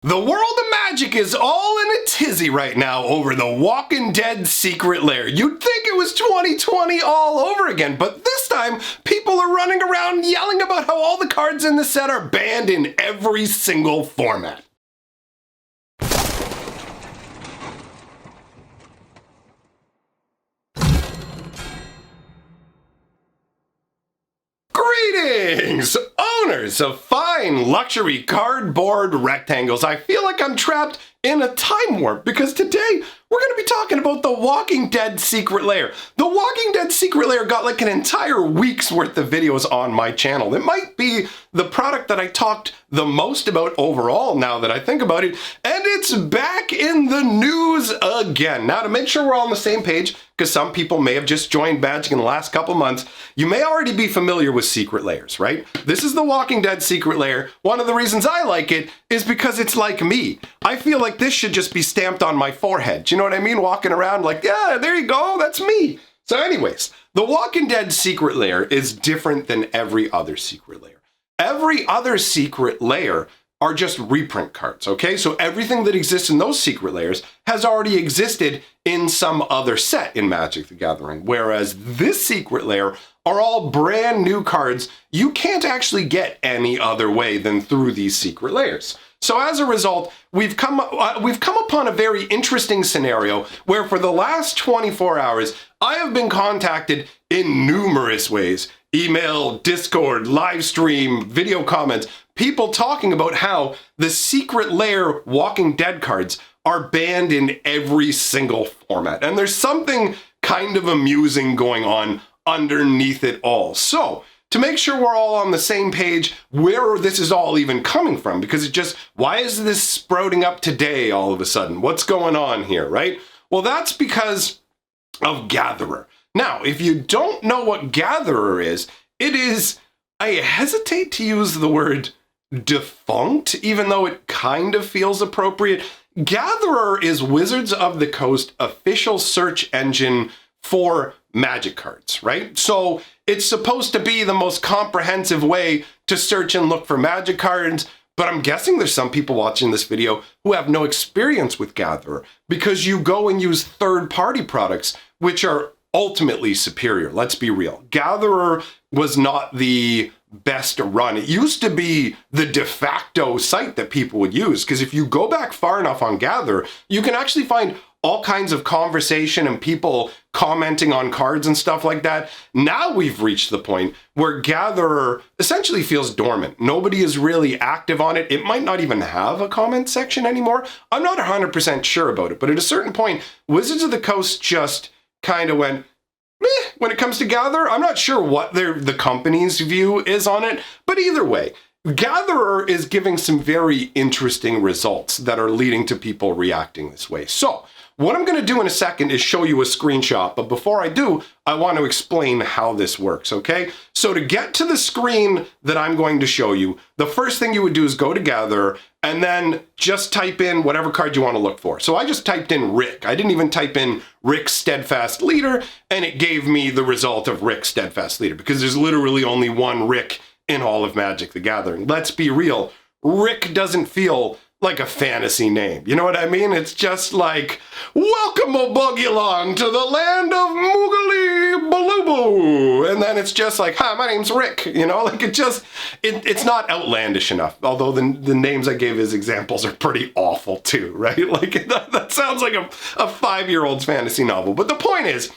The world of Magic is all in a tizzy right now over the Walking Dead secret lair. You'd think it was 2020 all over again, but this time people are running around yelling about how all the cards in the set are banned in every single format. Greetings, owners of fine luxury cardboard rectangles. I feel like I'm trapped in a time warp because today we're going to be talking about the Walking Dead secret lair. The Walking Dead secret lair got like an entire week's worth of videos on my channel. It might be the product that I talked the most about overall now that I think about it, and it's back in the news again. Now, to make sure we're all on the same page, because some people may have just joined Magic in the last couple months, you may already be familiar with secret lairs, right? This is the Walking Dead secret lair. One of the reasons I like it is because it's like me. I feel like this should just be stamped on my forehead. Do you know what I mean? Walking around like, yeah, there you go, that's me. So anyways, the Walking Dead secret lair is different than every other secret lair. Every other secret lair are just reprint cards, okay? So everything that exists in those secret lairs has already existed in some other set in Magic the Gathering, whereas this secret lair are all brand new cards you can't actually get any other way than through these secret lairs. So as a result, we've come upon a very interesting scenario where for the last 24 hours, I have been contacted in numerous ways. Email, Discord, live stream, video comments, people talking about how the secret lair Walking Dead cards are banned in every single format. And there's something kind of amusing going on underneath it all. So, to make sure we're all on the same page where this is all even coming from, because it just, why is this sprouting up today all of a sudden? What's going on here, right? Well, that's because of Gatherer. Now, if you don't know what Gatherer is, it is, I hesitate to use the word defunct, even though it kind of feels appropriate. Gatherer is Wizards of the Coast official search engine for Magic cards, right? So it's supposed to be the most comprehensive way to search and look for Magic cards, but I'm guessing there's some people watching this video who have no experience with Gatherer because you go and use third-party products, which are ultimately superior. Let's be real. Gatherer was not the best run. It used to be the de facto site that people would use, because if you go back far enough on Gatherer, you can actually find all kinds of conversation and people commenting on cards and stuff like that. Now we've reached the point where Gatherer essentially feels dormant. Nobody is really active on it. It might not even have a comment section anymore. I'm not 100% sure about it, but at a certain point, Wizards of the Coast just kind of went, meh, when it comes to Gatherer. I'm not sure what the company's view is on it, but either way, Gatherer is giving some very interesting results that are leading to people reacting this way. So, what I'm going to do in a second is show you a screenshot, but before I do, I want to explain how this works, okay? So to get to the screen that I'm going to show you, the first thing you would do is go to Gatherer and then just type in whatever card you want to look for. So I just typed in Rick. I didn't even type in Rick Steadfast Leader, and it gave me the result of Rick Steadfast Leader because there's literally only one Rick in all of Magic the Gathering. Let's be real, Rick doesn't feel like a fantasy name. You know what I mean? It's just like, welcome a buggy along to the land of Moogali Balubu. And then it's just like, hi, my name's Rick. You know, like it's not outlandish enough. Although the names I gave as examples are pretty awful too, right? Like that sounds like a 5-year-old's fantasy novel. But the point is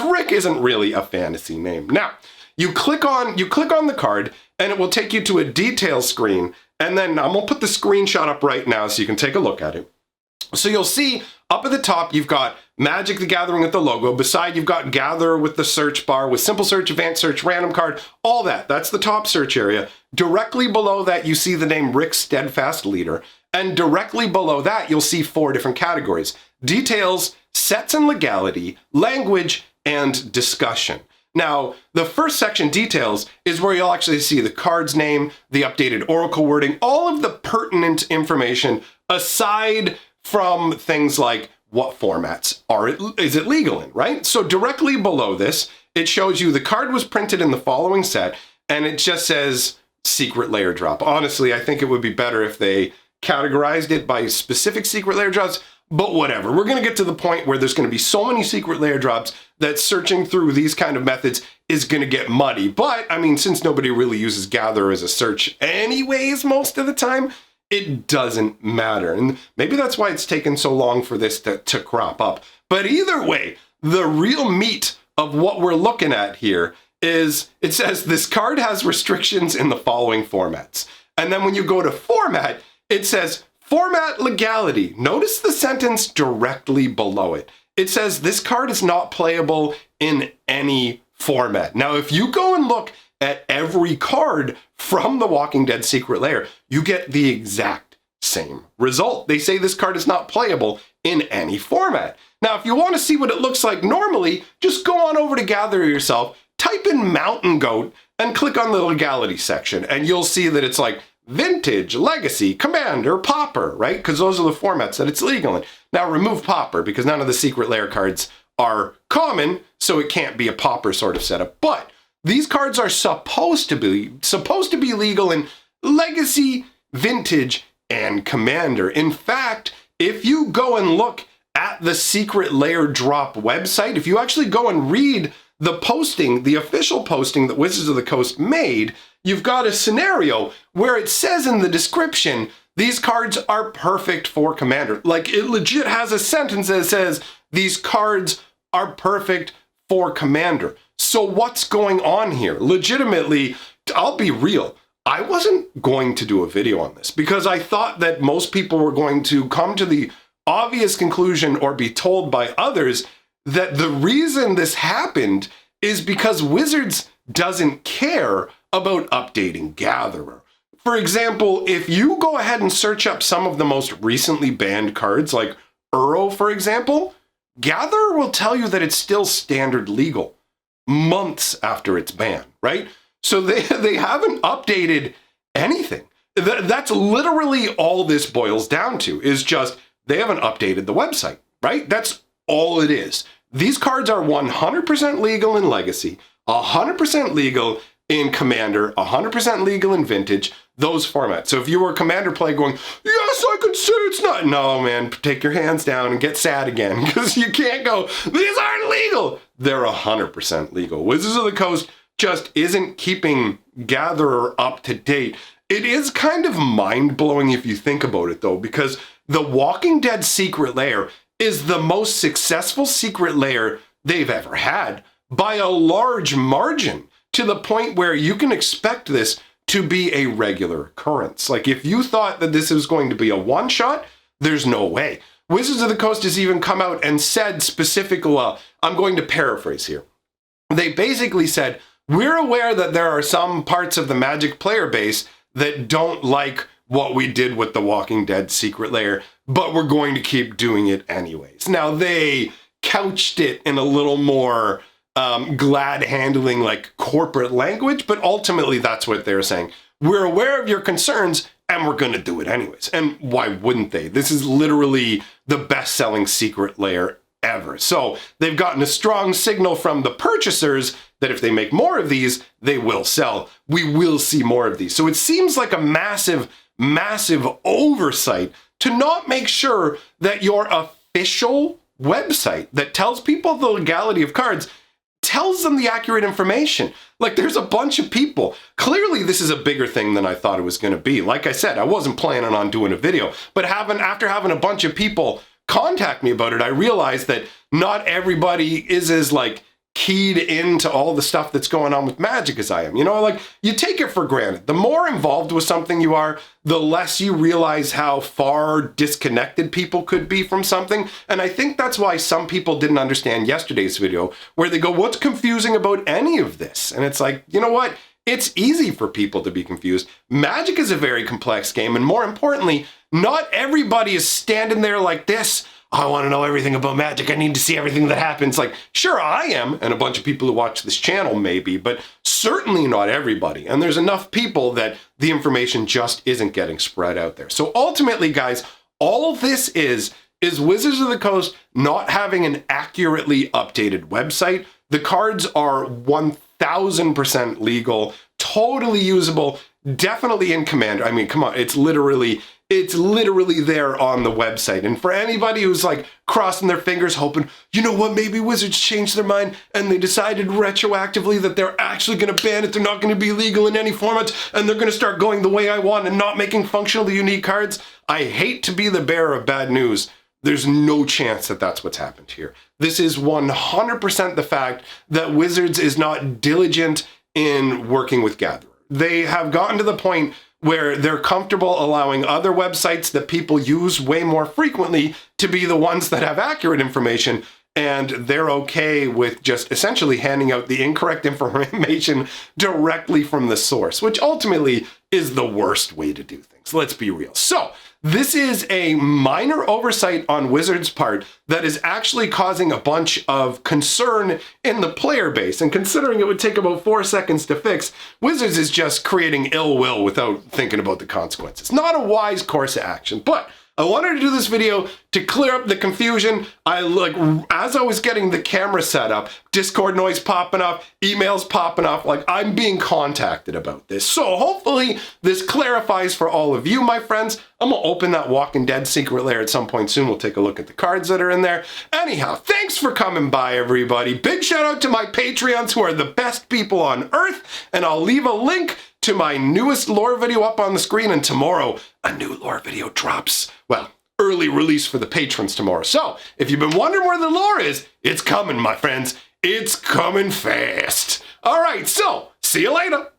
Rick isn't really a fantasy name. Now, you click on the card and it will take you to a detail screen. And then I'm going to put the screenshot up right now so you can take a look at it. So you'll see up at the top, you've got Magic the Gathering with the logo. Beside, you've got Gatherer with the search bar with simple search, advanced search, random card, all that. That's the top search area. Directly below that, you see the name Rick Steadfast Leader. And directly below that, you'll see 4 different categories: details, sets and legality, language, and discussion. Now, the first section, details, is where you'll actually see the card's name, the updated oracle wording, all of the pertinent information aside from things like what formats is it legal in, right? So directly below this, it shows you the card was printed in the following set, and it just says secret lair drop. Honestly, I think it would be better if they categorized it by specific secret lair drops, but whatever. We're going to get to the point where there's going to be so many secret lair drops that searching through these kind of methods is going to get muddy. But, I mean, since nobody really uses Gather as a search anyways most of the time, it doesn't matter. And maybe that's why it's taken so long for this to crop up. But either way, the real meat of what we're looking at here is, it says this card has restrictions in the following formats. And then when you go to format, it says format legality. Notice the sentence directly below it. It says this card is not playable in any format. Now, if you go and look at every card from the Walking Dead Secret Lair, you get the exact same result. They say this card is not playable in any format. Now, if you want to see what it looks like normally, just go on over to Gather yourself, type in Mountain Goat, and click on the legality section, and you'll see that it's like Vintage, Legacy, Commander, Pauper, right? Because those are the formats that it's legal in. Now, remove Pauper, because none of the Secret Lair cards are common, so it can't be a Pauper sort of setup. But these cards are supposed to be legal in Legacy, Vintage, and Commander. In fact, if you go and look at the Secret Lair drop website, if you actually go and read the posting, the official posting that Wizards of the Coast made, you've got a scenario where it says in the description, these cards are perfect for Commander. Like, it legit has a sentence that says, these cards are perfect for Commander. So what's going on here? Legitimately, I'll be real. I wasn't going to do a video on this because I thought that most people were going to come to the obvious conclusion or be told by others that the reason this happened is because Wizards doesn't care about updating Gatherer. For example, if you go ahead and search up some of the most recently banned cards, like Uro, for example, Gatherer will tell you that it's still standard legal months after its ban, right? So they haven't updated anything. That's literally all this boils down to, is just they haven't updated the website, right? That's all it is. These cards are 100% legal in Legacy, 100% legal in Commander, 100% legal in Vintage, those formats. So if you were a Commander player going, yes, I can say it's not. No, man, take your hands down and get sad again, because you can't go, these aren't legal. They're 100% legal. Wizards of the Coast just isn't keeping Gatherer up to date. It is kind of mind-blowing if you think about it, though, because the Walking Dead Secret Lair is the most successful Secret Lair they've ever had by a large margin, to the point where you can expect this to be a regular occurrence. Like, if you thought that this was going to be a one-shot, there's no way. Wizards of the Coast has even come out and said specifically, well, I'm going to paraphrase here. They basically said, we're aware that there are some parts of the Magic player base that don't like what we did with the Walking Dead Secret Lair, but we're going to keep doing it anyways. Now, they couched it in a little more glad handling, like corporate language, but ultimately that's what they're saying. We're aware of your concerns and we're going to do it anyways. And why wouldn't they? This is literally the best-selling Secret Lair ever. So they've gotten a strong signal from the purchasers that if they make more of these, they will sell. We will see more of these. So it seems like a massive oversight to not make sure that your official website that tells people the legality of cards tells them the accurate information. Like, there's a bunch of people. Clearly, this is a bigger thing than I thought it was going to be. Like I said, I wasn't planning on doing a video, but after having a bunch of people contact me about it, I realized that not everybody is as, like, keyed into all the stuff that's going on with Magic as I am. You know, like, you take it for granted. The more involved with something you are, the less you realize how far disconnected people could be from something. And I think that's why some people didn't understand yesterday's video, where they go, what's confusing about any of this? And it's like, you know what? It's easy for people to be confused. Magic is a very complex game, and more importantly, not everybody is standing there like this. I want to know everything about Magic. I need to see everything that happens. Like, sure, I am, and a bunch of people who watch this channel maybe, but certainly not everybody. And there's enough people that the information just isn't getting spread out there. So ultimately, guys, all this is Wizards of the Coast not having an accurately updated website. The cards are 1000% legal, totally usable, definitely in Commander. I mean, come on, it's literally It's literally there on the website. And for anybody who's like crossing their fingers hoping, you know what, maybe Wizards changed their mind and they decided retroactively that they're actually going to ban it, they're not going to be legal in any format, and they're going to start going the way I want and not making functionally unique cards. I hate to be the bearer of bad news. There's no chance that that's what's happened here. This is 100% the fact that Wizards is not diligent in working with Gatherer. They have gotten to the point where they're comfortable allowing other websites that people use way more frequently to be the ones that have accurate information, and they're okay with just essentially handing out the incorrect information directly from the source, which ultimately is the worst way to do things. Let's be real. So this is a minor oversight on Wizards' part that is actually causing a bunch of concern in the player base. And considering it would take about 4 seconds to fix, Wizards is just creating ill will without thinking about the consequences. Not a wise course of action, but I wanted to do this video to clear up the confusion. As I was getting the camera set up, Discord noise popping up, emails popping up, I'm being contacted about this. So hopefully this clarifies for all of you, my friends. I'm gonna open that Walking Dead secret lair at some point soon. We'll take a look at the cards that are in there. Anyhow, thanks for coming by, everybody. Big shout out to my Patreons who are the best people on earth, and I'll leave a link to my newest lore video up on the screen, and tomorrow a new lore video drops. Well, early release for the patrons tomorrow. So if you've been wondering where the lore is, it's coming, my friends. It's coming fast. All right, so see you later.